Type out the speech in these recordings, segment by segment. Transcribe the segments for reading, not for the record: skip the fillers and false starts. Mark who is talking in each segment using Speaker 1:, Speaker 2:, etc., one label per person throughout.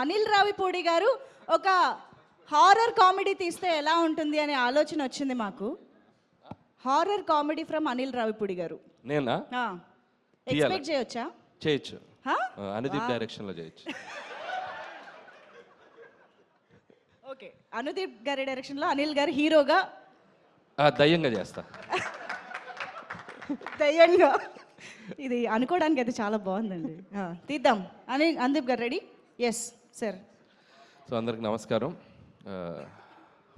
Speaker 1: అనిల్ రావిపూడి గారు ఒక horror comedy తీస్తే ఎలా ఉంటుంది అనే ఆలోచన వచ్చింది మాకు. Horror comedy from Anil Ravipudi గారు.
Speaker 2: నేనా?
Speaker 1: ఎక్స్పెక్ట్ చేయొచ్చా?
Speaker 2: చేయొచ్చు. అనుదీప్ డైరెక్షన్ లో చేయొచ్చు.
Speaker 1: ఓకే, అనుదీప్ గారి డైరెక్షన్ లో అనిల్ గారు హీరోగా
Speaker 2: దయ్యంగా చేస్తా.
Speaker 1: దయ్యంగా. ఇది అనుకోవడానికి అయితే చాలా బాగుందండి. తీద్దాం. అనుదీప్ గారు రెడీ? Yes sir.
Speaker 2: సో అందరికి నమస్కారం.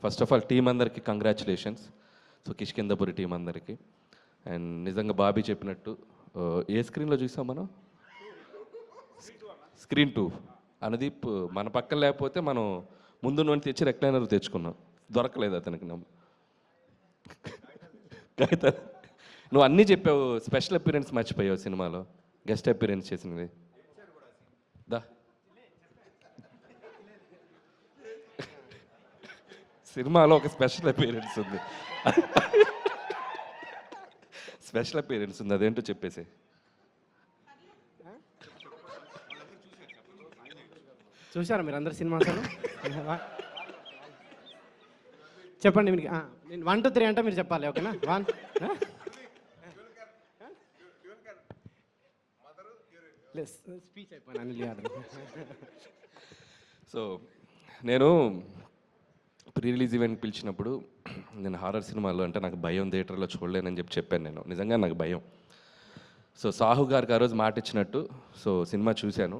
Speaker 2: ఫస్ట్ ఆఫ్ ఆల్ టీం అందరికి కంగ్రాచులేషన్స్. సో కిష్కిందపురి టీం అందరికి. అండ్ నిజంగా బాబీ చెప్పినట్టు ఏ స్క్రీన్లో చూసాం మనం? స్క్రీన్ 2. అనుదీప్ మన పక్కన లేకపోతే మనం ముందు నుండి తెచ్చి రెక్లైనర్ తెచ్చుకున్నాం. దొరకలేదు అతనికి. నువ్వు అన్నీ చెప్పావు, స్పెషల్ అపీరెన్స్ మర్చిపోయావు సినిమాలో, గెస్ట్ అపీరెన్స్ చేసినవి. దా సినిమాలో ఒక స్పెషల్ అపీరెన్స్ ఉంది. స్పెషల్ అపీరెన్స్ ఉంది, అదేంటో చెప్పేసి.
Speaker 3: చూసారా మీరు అందరు సినిమా? చెప్పండి. మీరు నేను 1 2 3 అంటే మీరు చెప్పాలి, ఓకేనా? 1 స్పీచ్ అయిపోయినా అనిల్ యాదవ్.
Speaker 2: సో నేను ప్రీ రిలీజ్ ఈవెంట్ పిలిచినప్పుడు నేను హారర్ సినిమాలో అంటే నాకు భయం, థియేటర్లో చూడలేనని చెప్పాను. నేను నిజంగా నాకు భయం. సో సాహు గారికి ఆ రోజు మాట ఇచ్చినట్టు సో సినిమా చూశాను,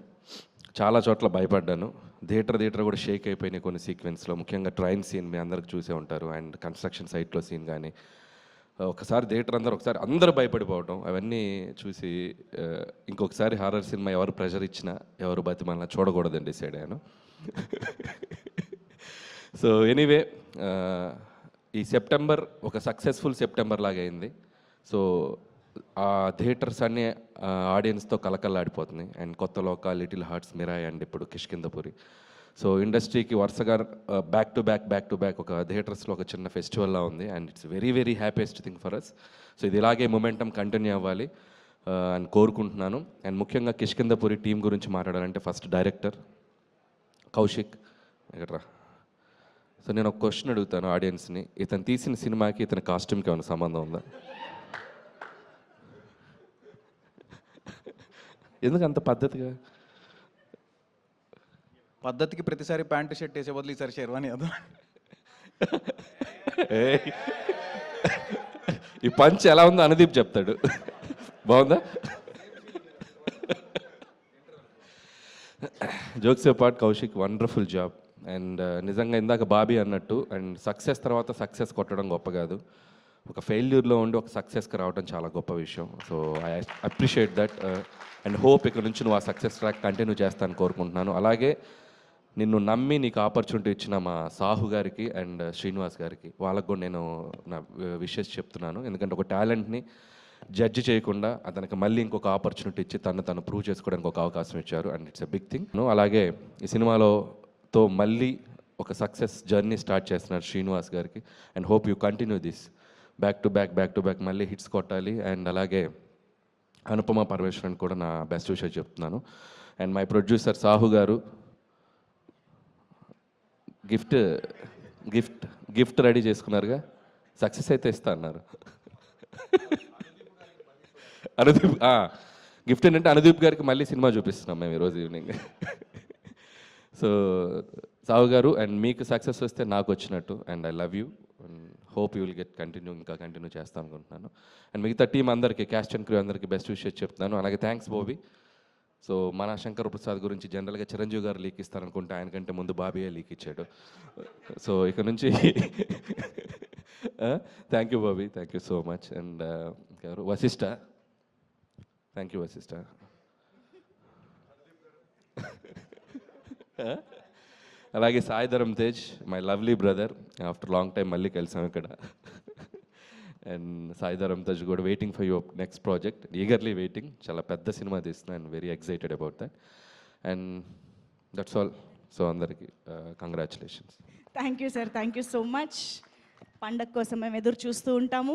Speaker 2: చాలా చోట్ల భయపడ్డాను. థియేటర్ కూడా షేక్ అయిపోయినాయి కొన్ని సీక్వెన్స్లో, ముఖ్యంగా ట్రైన్ సీన్ మీ అందరికి చూసే ఉంటారు. అండ్ కన్స్ట్రక్షన్ సైట్లో సీన్ కానీ ఒకసారి థియేటర్ అందరూ భయపడిపోవటం అవన్నీ చూసి ఇంకొకసారి హారర్ సినిమా ఎవరు ప్రెషర్ ఇచ్చినా ఎవరు బతిమల్లా చూడకూడదని డిసైడ్ అయ్యాను. సో ఎనీవే ఈ సెప్టెంబర్ ఒక సక్సెస్ఫుల్ సెప్టెంబర్ లాగా అయింది. సో ఆ థియేటర్స్ అన్నీ ఆడియన్స్తో కలకల్లాడిపోతున్నాయి. అండ్ కొత్త లోక, లిటిల్ హార్ట్స్, మిరాయ్ అండ్ ఇప్పుడు కిష్కిందపురి. సో ఇండస్ట్రీకి వరుసగా బ్యాక్ టు బ్యాక్ ఒక థియేటర్స్లో ఒక చిన్న ఫెస్టివల్లా ఉంది. And it's very very happiest thing for us. So ఇది ఇలాగే మొమెంటం కంటిన్యూ అవ్వాలి అని కోరుకుంటున్నాను. అండ్ ముఖ్యంగా కిష్కిందపురి టీం గురించి మాట్లాడాలంటే ఫస్ట్ డైరెక్టర్ కౌశిక్ ఎక్కడ్రా. సో నేను ఒక క్వశ్చన్ అడుగుతాను ఆడియన్స్ని, ఇతను తీసిన సినిమాకి ఇతని కాస్ట్యూమ్కి ఏమైనా సంబంధం ఉందా? ఎందుకు అంత పద్ధతిగా?
Speaker 4: పద్ధతికి ప్రతిసారి ప్యాంటు షర్ట్ వేసే బదులు ఈసారి షెర్వానీ అదా.
Speaker 2: ఈ పంచ్ ఎలా ఉందో అనుదీప్ చెప్తాడు. బాగుందా? Jokes apart, Kaushik wonderful job. And నిజంగా ఇందాక బాబీ అన్నట్టు, అండ్ సక్సెస్ తర్వాత సక్సెస్ కొట్టడం గొప్ప కాదు, ఒక ఫెయిల్యూర్లో ఉండి ఒక సక్సెస్కి రావడం చాలా గొప్ప విషయం. So I appreciate that and hope ఇక్కడ నుంచి నువ్వు ఆ సక్సెస్ ట్రాక్ కంటిన్యూ చేస్తాను కోరుకుంటున్నాను. అలాగే నిన్ను నమ్మి నీకు ఆపర్చునిటీ ఇచ్చిన మా సాహు గారికి అండ్ శ్రీనివాస్ గారికి, వాళ్ళకు కూడా నేను నా విషెస్ చెప్తున్నాను. ఎందుకంటే ఒక టాలెంట్ని జడ్జి చేయకుండా అతనికి మళ్ళీ ఇంకొక ఆపర్చునిటీ ఇచ్చి తను ప్రూవ్ చేసుకోవడానికి ఒక అవకాశం ఇచ్చారు. And it's a big thing. అలాగే ఈ సినిమాతో మళ్ళీ ఒక సక్సెస్ జర్నీ స్టార్ట్ చేస్తున్నారు శ్రీనివాస్ గారికి. And hope you continue this back to back మళ్ళీ హిట్స్ కొట్టాలి. అండ్ అలాగే అనుపమ పరమేశ్వరన్ కూడా నా బెస్ట్ విషయం చెప్తున్నాను. అండ్ మై ప్రొడ్యూసర్ సాహు గారు గిఫ్ట్ రెడీ చేసుకున్నారుగా, సక్సెస్ అయితే ఇస్తా అన్నారు. అనుదీప్ గిఫ్ట్ ఏంటంటే అనుదీప్ గారికి మళ్ళీ సినిమా చూపిస్తున్నాం మేము ఈరోజు ఈవినింగ్. సో సాహు గారు, అండ్ మీకు సక్సెస్ వస్తే నాకు వచ్చినట్టు. And I love you and hope you will ఇంకా కంటిన్యూ చేస్తాను అనుకుంటున్నాను. అండ్ మిగతా టీం అందరికీ, క్యాస్ట్ అండ్ క్రూ అందరికీ బెస్ట్ విషయం చెప్తున్నాను. అలాగే థ్యాంక్స్ బాబీ. సో మన శంకర్ ప్రసాద్ గురించి జనరల్గా చిరంజీవి గారు లీక్ ఇస్తారనుకుంటే ఆయనకంటే ముందు బాబీయే లీక్ ఇచ్చాడు. సో ఇక నుంచి thank you Bobby, thank you so much. And Vassishta, thank you Vassishta. అలాగే Sai Dharam Tej, my lovely brother, after long time మళ్ళీ కలిసాం ఇక్కడ. అండ్ సాయి ధరమ్ తేజ్ కూడా waiting for your next project, eagerly waiting. చాలా పెద్ద సినిమా తీస్తున్నా and very excited about that. And that's all. So అందరికీ congratulations.
Speaker 1: Thank you sir, thank you so much. పండగ కోసం మేము ఎదురు చూస్తూ ఉంటాము.